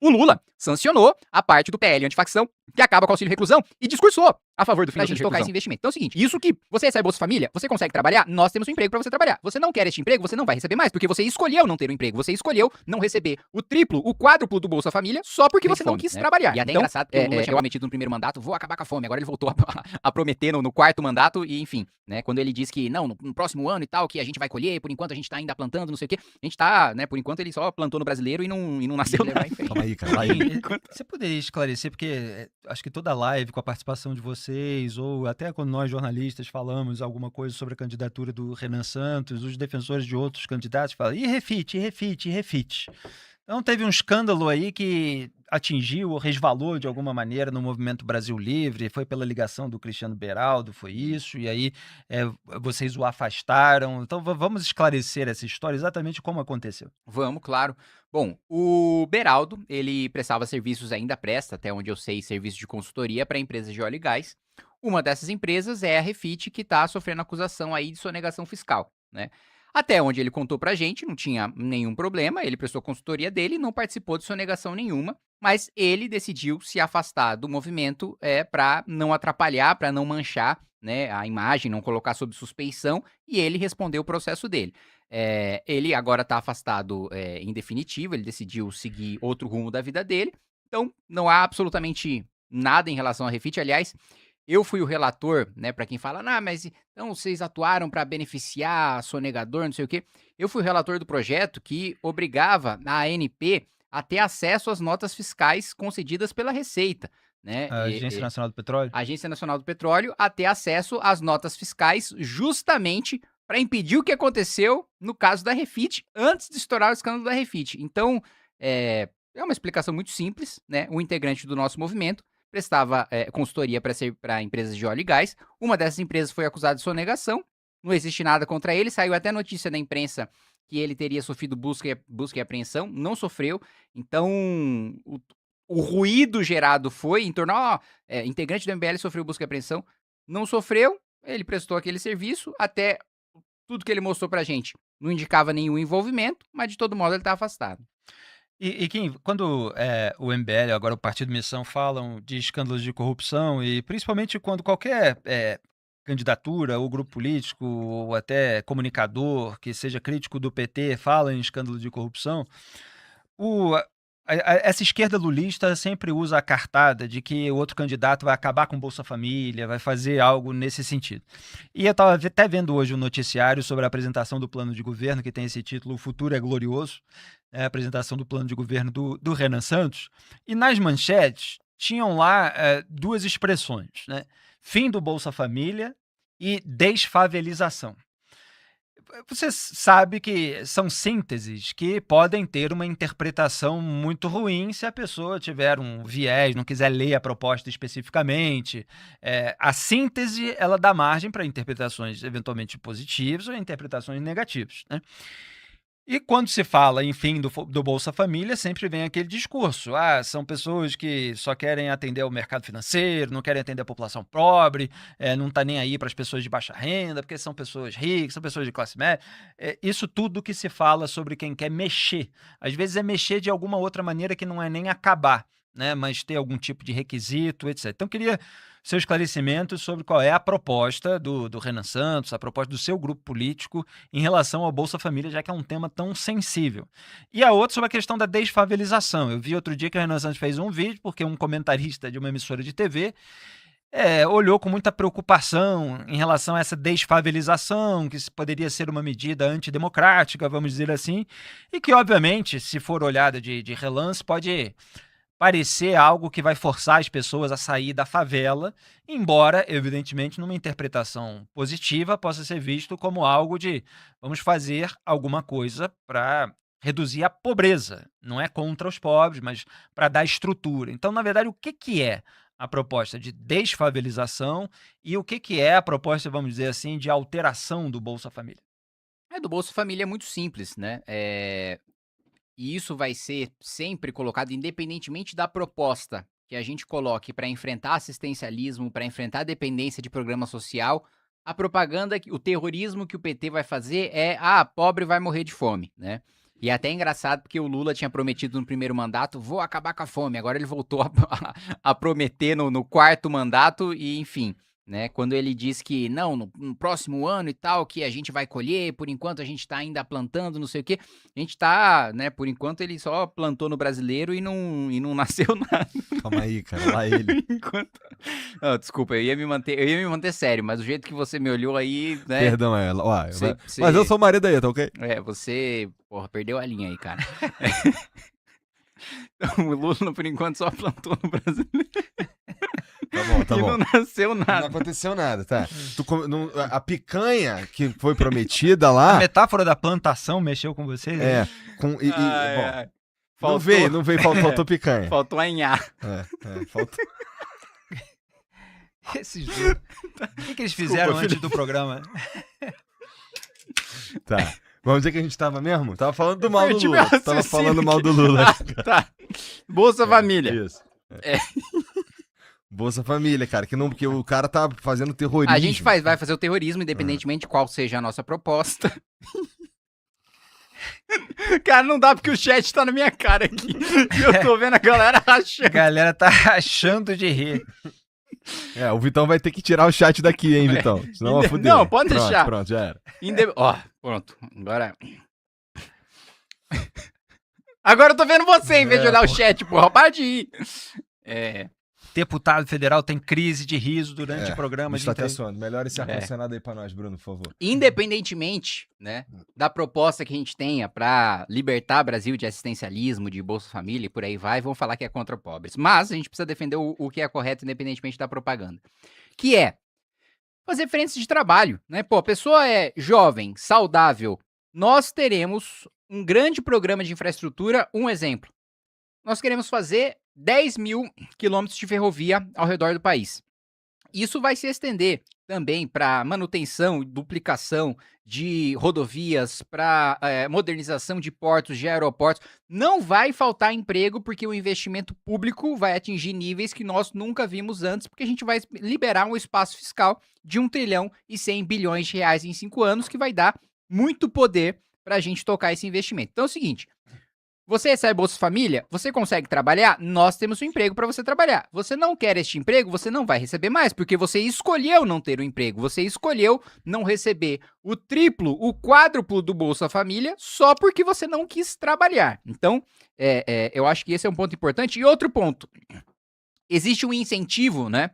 O Lula sancionou a parte do PL antifacção que acaba com o auxílio reclusão e discursou a favor do fim do auxílio reclusão. Tocar esse investimento. Então é o seguinte, isso que você recebe Bolsa Família, você consegue trabalhar, nós temos um emprego pra você trabalhar. Você não quer este emprego, você não vai receber mais, porque você escolheu não ter um emprego, você escolheu não receber o triplo, o quádruplo do Bolsa Família só porque você não quis trabalhar. E até então, engraçado que o Lula tinha prometido no primeiro mandato, vou acabar com a fome, agora ele voltou a prometer no quarto mandato e enfim, né, quando ele diz que não, no próximo ano e tal, que a gente vai colher, por enquanto a gente tá ainda plantando, não sei o quê, a gente tá, né, por enquanto ele só plantou no brasileiro e não nasceu nada. Calma aí, cara. Você poderia esclarecer, porque acho que toda live com a participação de vocês, ou até quando nós jornalistas falamos alguma coisa sobre a candidatura do Renan Santos, os defensores de outros candidatos falam, e refite, refite, refite. Então teve um escândalo aí que atingiu ou resvalou de alguma maneira no movimento Brasil Livre, foi pela ligação do Cristiano Beraldo, foi isso, e aí vocês o afastaram. Então vamos esclarecer essa história, exatamente como aconteceu. Vamos, claro. Bom, o Beraldo, ele prestava serviços, ainda presta, até onde eu sei, serviços de consultoria para empresas de óleo e gás. Uma dessas empresas é a Refit, que está sofrendo acusação aí de sonegação fiscal, né? Até onde ele contou pra gente, não tinha nenhum problema, ele prestou consultoria dele, não participou de sonegação nenhuma, mas ele decidiu se afastar do movimento para não atrapalhar, para não manchar, né, a imagem, não colocar sob suspeição, e ele respondeu o processo dele. Ele agora está afastado em definitivo, ele decidiu seguir outro rumo da vida dele, então não há absolutamente nada em relação a Refit. Aliás, eu fui o relator, né, para quem fala, mas então vocês atuaram para beneficiar sonegador, não sei o quê. Eu fui o relator do projeto que obrigava a ANP a ter acesso às notas fiscais concedidas pela Receita, né? A Agência Nacional do Petróleo? A Agência Nacional do Petróleo a ter acesso às notas fiscais justamente para impedir o que aconteceu no caso da Refit, antes de estourar o escândalo da Refit. Então, é uma explicação muito simples, né? Um integrante do nosso movimento prestava consultoria para empresas de óleo e gás. Uma dessas empresas foi acusada de sonegação. Não existe nada contra ele. Saiu até notícia na imprensa que ele teria sofrido busca e apreensão. Não sofreu. Então, o ruído gerado foi em torno... integrante do MBL sofreu busca e apreensão. Não sofreu. Ele prestou aquele serviço. Até tudo que ele mostrou pra gente não indicava nenhum envolvimento. Mas, de todo modo, ele está afastado. E Kim, quando o MBL, agora o Partido Missão, falam de escândalos de corrupção, e principalmente quando qualquer candidatura ou grupo político, ou até comunicador que seja crítico do PT, fala em escândalo de corrupção, essa esquerda lulista sempre usa a cartada de que o outro candidato vai acabar com Bolsa Família, vai fazer algo nesse sentido. E eu estava até vendo hoje um noticiário sobre a apresentação do plano de governo, que tem esse título, O Futuro é Glorioso, a apresentação do plano de governo do Renan Santos, e nas manchetes tinham lá duas expressões, né? Fim do Bolsa Família e desfavelização. Você sabe que são sínteses que podem ter uma interpretação muito ruim se a pessoa tiver um viés, não quiser ler a proposta especificamente. A síntese, ela dá margem para interpretações eventualmente positivas ou interpretações negativas, né? E quando se fala, enfim, do Bolsa Família, sempre vem aquele discurso. São pessoas que só querem atender ao mercado financeiro, não querem atender a população pobre, não está nem aí para as pessoas de baixa renda, porque são pessoas ricas, são pessoas de classe média. Isso tudo que se fala sobre quem quer mexer. Às vezes é mexer de alguma outra maneira que não é nem acabar, né, mas ter algum tipo de requisito, etc. Então, queria seu esclarecimento sobre qual é a proposta do Renan Santos, a proposta do seu grupo político em relação ao Bolsa Família, já que é um tema tão sensível. E a outra sobre a questão da desfavelização. Eu vi outro dia que o Renan Santos fez um vídeo, porque um comentarista de uma emissora de TV olhou com muita preocupação em relação a essa desfavelização, que poderia ser uma medida antidemocrática, vamos dizer assim, e que, obviamente, se for olhada de relance, pode parecer algo que vai forçar as pessoas a sair da favela, embora, evidentemente, numa interpretação positiva, possa ser visto como algo de vamos fazer alguma coisa para reduzir a pobreza. Não é contra os pobres, mas para dar estrutura. Então, na verdade, o que é a proposta de desfavelização e o que é a proposta, vamos dizer assim, de alteração do Bolsa Família? Do Bolsa Família é muito simples, né? E isso vai ser sempre colocado, independentemente da proposta que a gente coloque para enfrentar assistencialismo, para enfrentar a dependência de programa social, a propaganda, o terrorismo que o PT vai fazer pobre vai morrer de fome, né? E é até engraçado porque o Lula tinha prometido no primeiro mandato, vou acabar com a fome. Agora ele voltou a prometer no quarto mandato e, enfim, né? Quando ele diz que não, no próximo ano e tal, que a gente vai colher, por enquanto a gente tá ainda plantando, não sei o quê. A gente tá, né? Por enquanto ele só plantou no brasileiro e não nasceu nada. Calma aí, cara, lá ele. Enquanto... Não, desculpa, eu ia me manter sério, mas o jeito que você me olhou aí, né? Perdão, ela. Ó, Você- mas eu sou o marido aí, tá ok? você, porra, perdeu a linha aí, cara. Então, o Lula, por enquanto, só plantou no brasileiro Tá bom, tá e bom. não nasceu Não nada. aconteceu nada, tá? A picanha que foi prometida lá. A metáfora da plantação mexeu com vocês? É. Bom, Ai. não veio, faltou picanha. Faltou a Inhá. Faltou. Esse jogo. O que eles fizeram antes do programa? Tá. Vamos dizer que a gente tava mesmo? Tava falando do mal do perdi Lula. meu Tava raciocínio falando mal do Lula. Tá. Bolsa Família. Isso. Bolsa Família, cara, porque o cara tá fazendo terrorismo. A gente vai fazer o terrorismo, independentemente de qual seja a nossa proposta. Cara, não dá porque o chat tá na minha cara aqui. E eu tô vendo a galera A rachando. galera tá rachando de rir. O Vitão vai ter que tirar o chat daqui, hein, Vitão? Senão vai foder. Não, pode deixar. Pronto, já era. Ó, pronto. Agora. Agora eu tô vendo você em vez de olhar o chat, porra. Para de ir. Deputado federal tem crise de riso durante o programa de Está até entrevista. suando. Melhora esse ar-condicionado aí pra nós, Bruno, por favor. Independentemente, né, da proposta que a gente tenha pra libertar o Brasil de assistencialismo, de Bolsa Família e por aí vai, vão falar que é contra pobres. Mas a gente precisa defender o que é correto, independentemente da propaganda. Que é fazer frentes de trabalho, né? Pô, a pessoa é jovem, saudável. Nós teremos um grande programa de infraestrutura. Um exemplo. Nós queremos fazer 10 mil quilômetros de ferrovia ao redor do país. Isso vai se estender também para manutenção e duplicação de rodovias, para modernização de portos, de aeroportos. Não vai faltar emprego porque o investimento público vai atingir níveis que nós nunca vimos antes, porque a gente vai liberar um espaço fiscal de 1 trilhão e 100 bilhões de reais em 5 anos, que vai dar muito poder para a gente tocar esse investimento. Então é o seguinte... Você recebe Bolsa Família, você consegue trabalhar, nós temos um emprego para você trabalhar. Você não quer este emprego, você não vai receber mais, porque você escolheu não ter o emprego, você escolheu não receber o triplo, o quádruplo do Bolsa Família, só porque você não quis trabalhar. Então, eu acho que esse é um ponto importante. E outro ponto, existe um incentivo, né,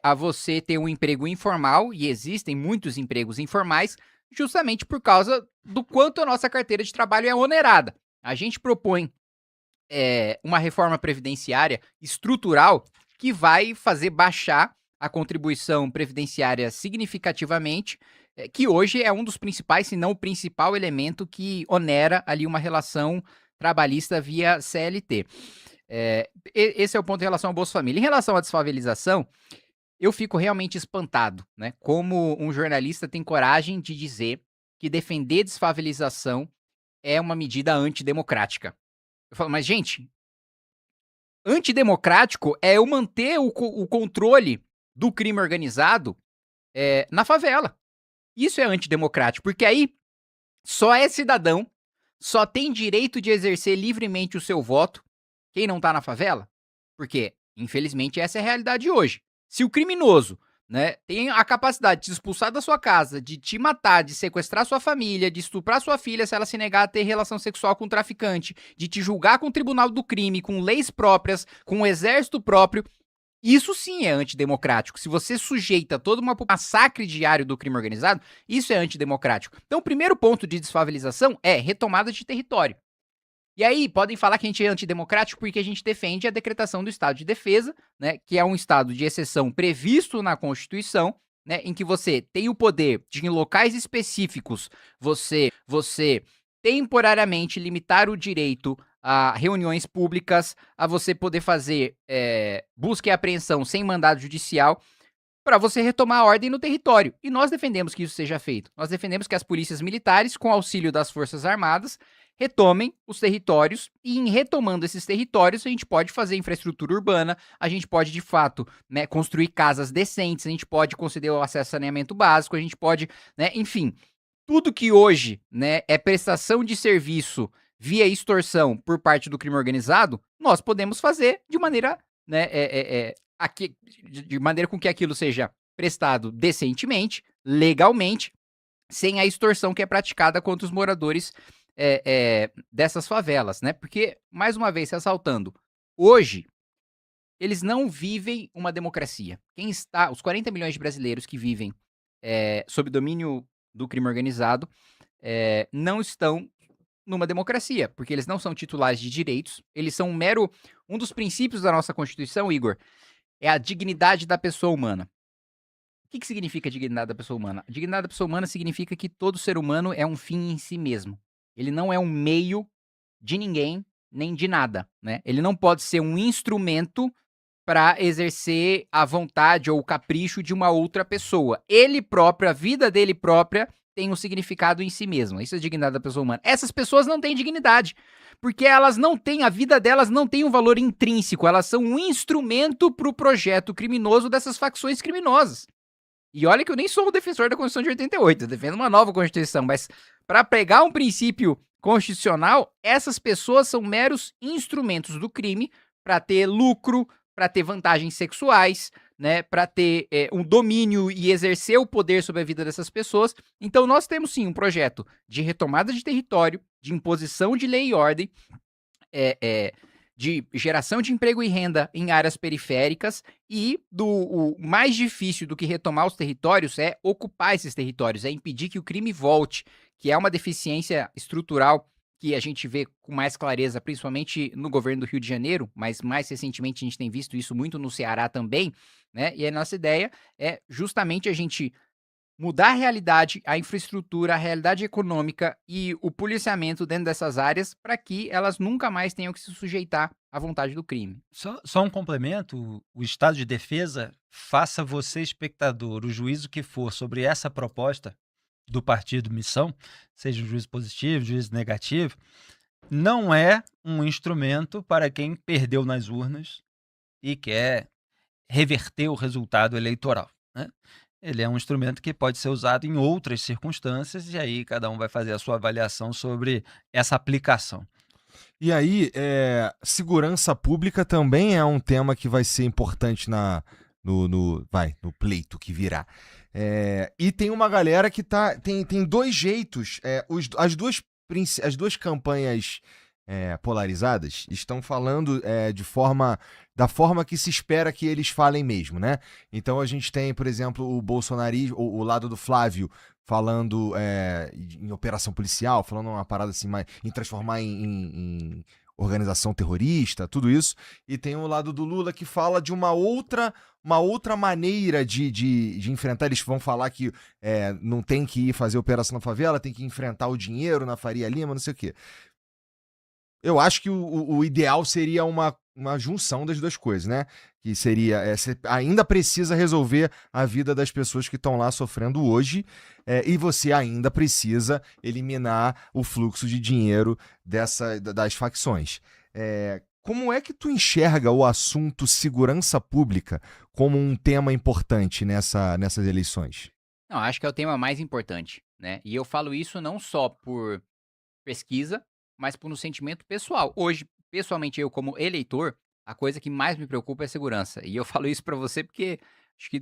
a você ter um emprego informal, e existem muitos empregos informais, justamente por causa do quanto a nossa carteira de trabalho é onerada. A gente propõe uma reforma previdenciária estrutural que vai fazer baixar a contribuição previdenciária significativamente, que hoje é um dos principais, se não o principal elemento que onera ali uma relação trabalhista via CLT. Esse é o ponto em relação ao Bolsa Família. Em relação à desfavelização, eu fico realmente espantado, né? Como um jornalista tem coragem de dizer que defender desfavelização é uma medida antidemocrática. Eu falo, mas gente, antidemocrático é eu manter o controle do crime organizado na favela. Isso é antidemocrático, porque aí só é cidadão, só tem direito de exercer livremente o seu voto quem não tá na favela. Porque, infelizmente, essa é a realidade hoje. Se o criminoso, né, tem a capacidade de te expulsar da sua casa, de te matar, de sequestrar sua família, de estuprar sua filha se ela se negar a ter relação sexual com um traficante, de te julgar com o tribunal do crime, com leis próprias, com um exército próprio, isso sim é antidemocrático. Se você sujeita todo um massacre diário do crime organizado, isso é antidemocrático. Então, o primeiro ponto de desfavelização é retomada de território. E aí, podem falar que a gente é antidemocrático porque a gente defende a decretação do estado de defesa, né, que é um estado de exceção previsto na Constituição, né, em que você tem o poder de, em locais específicos, você temporariamente limitar o direito a reuniões públicas, a você poder fazer busca e apreensão sem mandado judicial, para você retomar a ordem no território. E nós defendemos que isso seja feito. Nós defendemos que as polícias militares, com auxílio das Forças Armadas, retomem os territórios, e em retomando esses territórios, a gente pode fazer infraestrutura urbana, a gente pode, de fato, né, construir casas decentes, a gente pode conceder o acesso a saneamento básico, a gente pode, né, enfim, tudo que hoje, né, é prestação de serviço via extorsão por parte do crime organizado, nós podemos fazer de maneira, né, de maneira com que aquilo seja prestado decentemente, legalmente, sem a extorsão que é praticada contra os moradores dessas favelas, né? Porque, mais uma vez, ressaltando, hoje eles não vivem uma democracia. Os 40 milhões de brasileiros que vivem sob domínio do crime organizado não estão numa democracia, porque eles não são titulares de direitos, eles são um dos princípios da nossa Constituição, Igor, é a dignidade da pessoa humana. O que significa a dignidade da pessoa humana? A dignidade da pessoa humana significa que todo ser humano é um fim em si mesmo. Ele não é um meio de ninguém, nem de nada, né? Ele não pode ser um instrumento para exercer a vontade ou o capricho de uma outra pessoa. Ele próprio, a vida dele própria, tem um significado em si mesmo. Isso é a dignidade da pessoa humana. Essas pessoas não têm dignidade, porque elas não têm, a vida delas não tem um valor intrínseco, elas são um instrumento para o projeto criminoso dessas facções criminosas. E olha que eu nem sou um defensor da Constituição de 88, eu defendo uma nova Constituição, mas para pegar um princípio constitucional, essas pessoas são meros instrumentos do crime para ter lucro, para ter vantagens sexuais, né, para ter um domínio e exercer o poder sobre a vida dessas pessoas. Então nós temos sim um projeto de retomada de território, de imposição de lei e ordem, de geração de emprego e renda em áreas periféricas, e o mais difícil do que retomar os territórios é ocupar esses territórios, é impedir que o crime volte, que é uma deficiência estrutural que a gente vê com mais clareza, principalmente no governo do Rio de Janeiro, mas mais recentemente a gente tem visto isso muito no Ceará também, né? E a nossa ideia é justamente a gente mudar a realidade, a infraestrutura, a realidade econômica e o policiamento dentro dessas áreas para que elas nunca mais tenham que se sujeitar à vontade do crime. Só um complemento: o Estado de Defesa, faça você, espectador, o juízo que for sobre essa proposta do partido Missão, seja um juízo positivo, juízo negativo, não é um instrumento para quem perdeu nas urnas e quer reverter o resultado eleitoral, né? Ele é um instrumento que pode ser usado em outras circunstâncias, e aí cada um vai fazer a sua avaliação sobre essa aplicação. E aí, segurança pública também é um tema que vai ser importante no pleito que virá. E tem uma galera que tem dois jeitos. As duas campanhas polarizadas estão falando da forma que se espera que eles falem mesmo, né? Então a gente tem, por exemplo, o bolsonarismo, o lado do Flávio falando em operação policial, falando uma parada assim, em transformar em organização terrorista, tudo isso. E tem o lado do Lula que fala de uma outra maneira de enfrentar. Eles vão falar que não tem que ir fazer operação na favela, tem que enfrentar o dinheiro na Faria Lima, não sei o quê. Eu acho que o ideal seria uma junção das duas coisas, né? Que seria, você ainda precisa resolver a vida das pessoas que estão lá sofrendo hoje, e você ainda precisa eliminar o fluxo de dinheiro das facções. Como é que tu enxerga o assunto segurança pública como um tema importante nessas eleições? Não, acho que é o tema mais importante, né? E eu falo isso não só por pesquisa, mas por um sentimento pessoal. Hoje, pessoalmente, eu como eleitor, a coisa que mais me preocupa é a segurança. E eu falo isso pra você porque acho que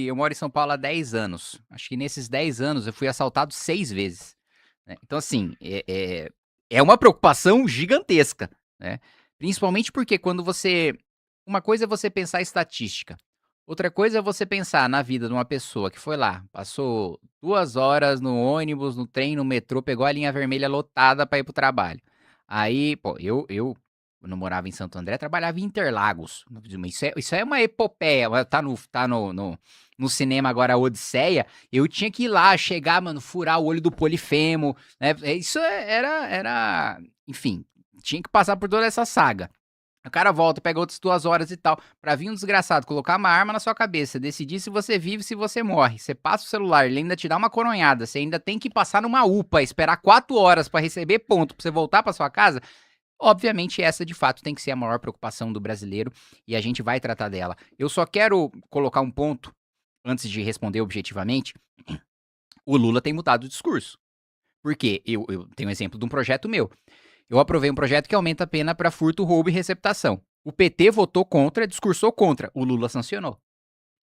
eu moro em São Paulo há 10 anos. Acho que nesses 10 anos eu fui assaltado 6 vezes, né? Então, assim, é uma preocupação gigantesca, né? Principalmente porque uma coisa é você pensar estatística. Outra coisa é você pensar na vida de uma pessoa que foi lá, passou 2 horas no ônibus, no trem, no metrô, pegou a linha vermelha lotada para ir pro trabalho. Aí, pô, eu não morava em Santo André, trabalhava em Interlagos. Isso é uma epopeia. Tá no cinema agora, a Odisseia. Eu tinha que ir lá, chegar, mano, furar o olho do Polifemo, né? Isso enfim, tinha que passar por toda essa saga. O cara volta, pega outras 2 horas e tal, pra vir um desgraçado colocar uma arma na sua cabeça, decidir se você vive, se você morre. Você passa o celular, ele ainda te dá uma coronhada, você ainda tem que passar numa UPA, esperar 4 horas pra receber ponto, pra você voltar pra sua casa. Obviamente essa, de fato, tem que ser a maior preocupação do brasileiro, e a gente vai tratar dela. Eu só quero colocar um ponto, antes de responder objetivamente, O Lula tem mudado o discurso. Por quê? Eu tenho um exemplo de um projeto meu. Eu aprovei um projeto que aumenta a pena para furto, roubo e receptação. O PT votou contra, discursou contra. O Lula sancionou.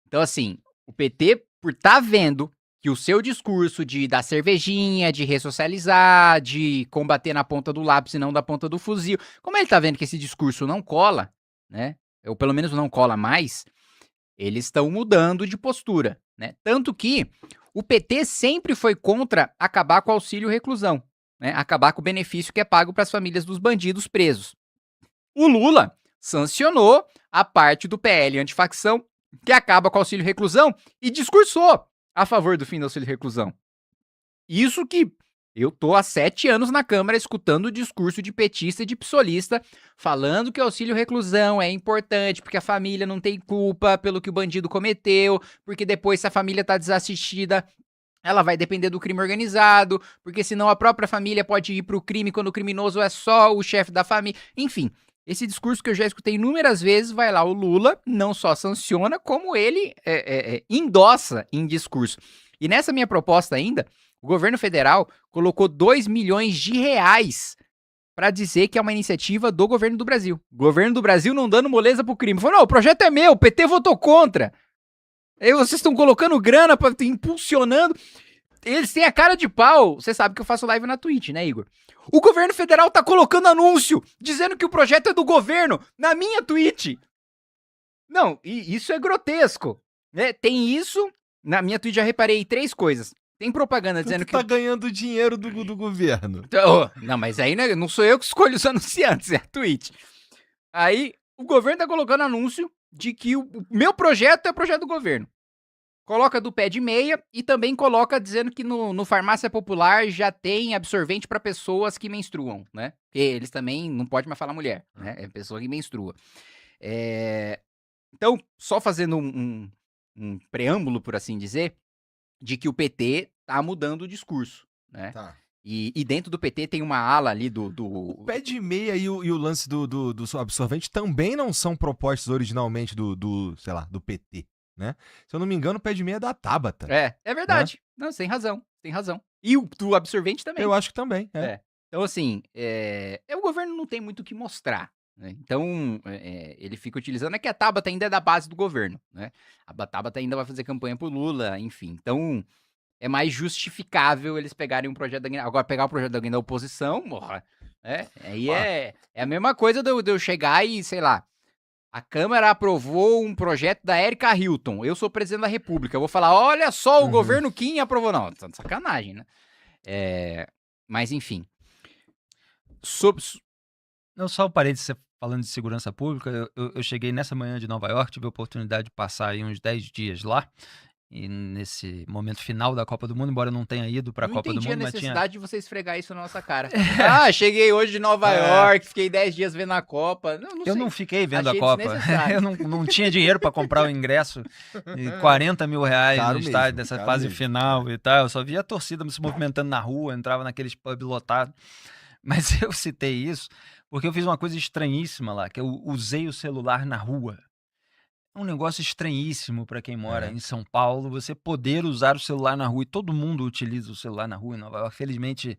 Então, assim, o PT, por estar vendo que o seu discurso de dar cervejinha, de ressocializar, de combater na ponta do lápis e não da ponta do fuzil, como ele tá vendo que esse discurso não cola, né? Ou pelo menos não cola mais, eles estão mudando de postura, né? Tanto que o PT sempre foi contra acabar com o auxílio reclusão, né? Acabar com o benefício que é pago para as famílias dos bandidos presos. O Lula sancionou a parte do PL antifacção que acaba com o auxílio reclusão e discursou a favor do fim do auxílio reclusão. Isso que eu tô há 7 anos na Câmara escutando o discurso de petista e de psolista falando que o auxílio reclusão é importante porque a família não tem culpa pelo que o bandido cometeu, porque depois se a família tá desassistida, ela vai depender do crime organizado, porque senão a própria família pode ir pro crime quando o criminoso é só o chefe da família. Enfim, esse discurso que eu já escutei inúmeras vezes, vai lá o Lula, não só sanciona, como ele endossa em discurso. E nessa minha proposta ainda, o governo federal colocou 2 milhões de reais para dizer que é uma iniciativa do governo do Brasil. O governo do Brasil não dando moleza pro crime. Falou, não, o projeto é meu, o PT votou contra. Aí vocês estão colocando grana, impulsionando. Eles têm a cara de pau. Você sabe que eu faço live na Twitch, né, Igor? O governo federal tá colocando anúncio dizendo que o projeto é do governo na minha Twitch. Não, isso é grotesco. Né? Tem isso. Na minha Twitch já reparei 3 coisas. Tem propaganda dizendo que tá ganhando dinheiro do governo. Não, mas aí né, não sou eu que escolho os anunciantes, é a Twitch. Aí o governo tá colocando anúncio de que o meu projeto é o projeto do governo. Coloca do pé de meia e também coloca dizendo que no Farmácia Popular já tem absorvente para pessoas que menstruam, né? Porque eles também não podem mais falar mulher, né? É pessoa que menstrua. Então, só fazendo um preâmbulo, por assim dizer, de que o PT tá mudando o discurso, né? Tá. E dentro do PT tem uma ala ali O pé de meia e o lance do absorvente também não são propostas originalmente sei lá, do PT, né? Se eu não me engano, o pé de meia é da Tabata. É verdade. Não, você tem razão. E o do absorvente também. Eu acho que também, é. Então, assim, o governo não tem muito o que mostrar, né? Então, ele fica utilizando que a Tabata ainda é da base do governo, né? A Tabata ainda vai fazer campanha pro Lula, enfim. Então, é mais justificável eles pegarem um projeto da Agora, pegar o projeto de alguém da oposição, morra. Aí é a mesma coisa de eu chegar e, sei lá, a Câmara aprovou um projeto da Erika Hilton. Eu sou presidente da República. Eu vou falar, olha só, o governo Kim aprovou. Não, tá de sacanagem, né? Mas, enfim. Não, só um parênteses, você falando de segurança pública, eu cheguei nessa manhã de Nova York, tive a oportunidade de passar aí uns 10 dias lá. E nesse momento final da Copa do Mundo, embora eu não tenha ido pra Copa do Mundo, Não entendi a mas tinha... necessidade de você esfregar isso na nossa cara. Cheguei hoje de Nova York, fiquei 10 dias vendo a Copa. Eu não fiquei vendo Achei a Copa. Eu não tinha dinheiro pra comprar o ingresso de 40 mil reais Caro no estádio mesmo, dessa caro fase mesmo. final e tal. Eu só via a torcida se movimentando na rua, entrava naqueles pub lotados. Mas eu citei isso porque eu fiz uma coisa estranhíssima lá, que eu usei o celular na rua. É um negócio estranhíssimo para quem mora em São Paulo, você poder usar o celular na rua, e todo mundo utiliza o celular na rua em Nova York. Felizmente,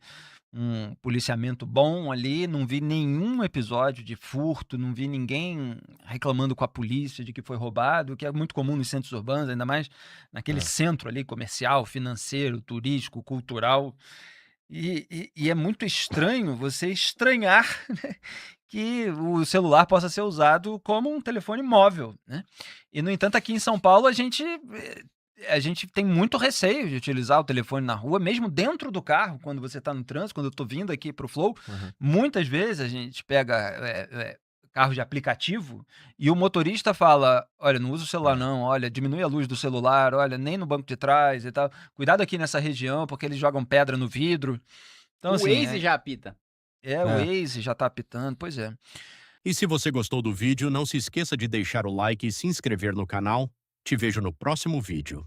um policiamento bom ali, não vi nenhum episódio de furto, não vi ninguém reclamando com a polícia de que foi roubado, o que é muito comum nos centros urbanos, ainda mais naquele centro ali comercial, financeiro, turístico, cultural. E é muito estranho você estranhar, né, que o celular possa ser usado como um telefone móvel, né? E, no entanto, aqui em São Paulo, a gente tem muito receio de utilizar o telefone na rua, mesmo dentro do carro, quando você está no trânsito. Quando eu estou vindo aqui para o Flow, muitas vezes a gente pega carro de aplicativo e o motorista fala, olha, não usa o celular não, olha, diminui a luz do celular, olha, nem no banco de trás e tal. Cuidado aqui nessa região, porque eles jogam pedra no vidro. Então, o assim, Waze já apita. o Waze já tá apitando, pois é. E se você gostou do vídeo, não se esqueça de deixar o like e se inscrever no canal. Te vejo no próximo vídeo.